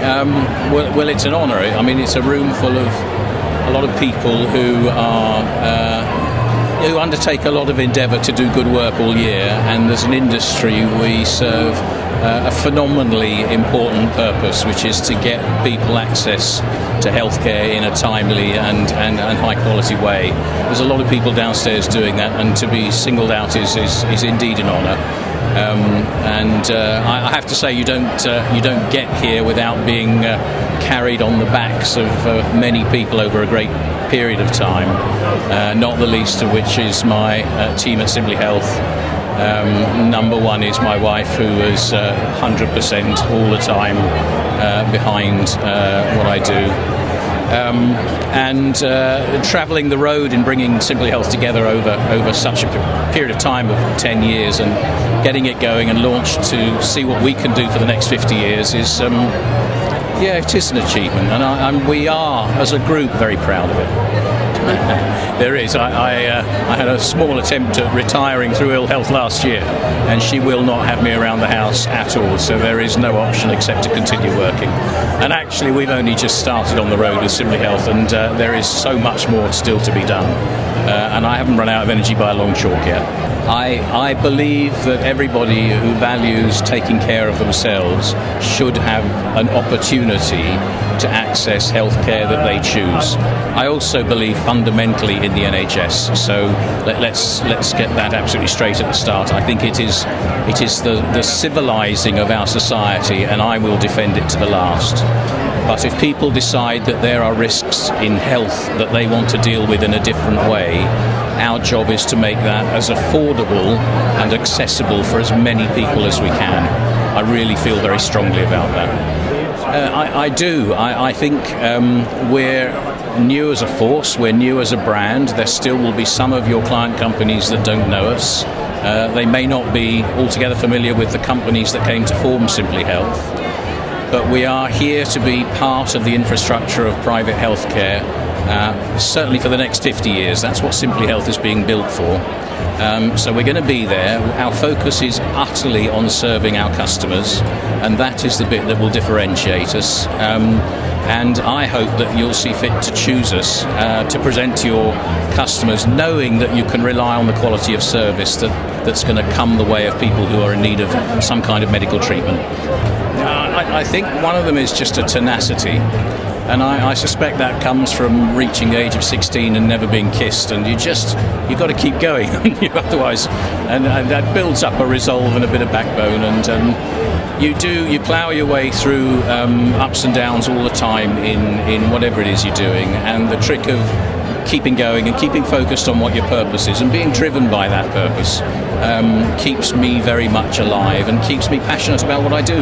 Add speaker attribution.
Speaker 1: Well, it's an honour. I mean, it's a room full of a lot of people who undertake a lot of endeavour to do good work all year, and as an industry we serve a phenomenally important purpose, which is to get people access to healthcare in a timely and high quality way. There's a lot of people downstairs doing that, and to be singled out is indeed an honour. I have to say, you don't get here without being carried on the backs of many people over a great period of time, not the least of which is my team at Simplyhealth. Number one is my wife, who is 100% all the time behind what I do. Travelling the road and bringing Simplyhealth together over such a period of time of 10 years and getting it going and launched to see what we can do for the next 50 years is, it is an achievement, and we are, as a group, very proud of it. There is. I had a small attempt at retiring through ill health last year, and she will not have me around the house at all, so there is no option except to continue working. And actually, we've only just started on the road with Simplyhealth, and there is so much more still to be done. And I haven't run out of energy by a long chalk yet. I believe that everybody who values taking care of themselves should have an opportunity to access healthcare that they choose. I also believe fundamentally in the NHS, so let's get that absolutely straight at the start. I think it is the civilising of our society, and I will defend it to the last. But if people decide that there are risks in health that they want to deal with in a different way, our job is to make that as affordable and accessible for as many people as we can. I really feel very strongly about that. I do. I think we're new as a force, we're new as a brand. There still will be some of your client companies that don't know us. They may not be altogether familiar with the companies that came to form Simplyhealth. But we are here to be part of the infrastructure of private healthcare, certainly for the next 50 years. That's what Simplyhealth is being built for. So we're going to be there. Our focus is utterly on serving our customers, and that is the bit that will differentiate us. And I hope that you'll see fit to choose us to present to your customers, knowing that you can rely on the quality of service that's going to come the way of people who are in need of some kind of medical treatment. I think one of them is just a tenacity, and I suspect that comes from reaching the age of 16 and never being kissed, and you've got to keep going otherwise, and that builds up a resolve and a bit of backbone, and you plough your way through ups and downs all the time in whatever it is you're doing, and the trick of keeping going and keeping focused on what your purpose is and being driven by that purpose keeps me very much alive and keeps me passionate about what I do.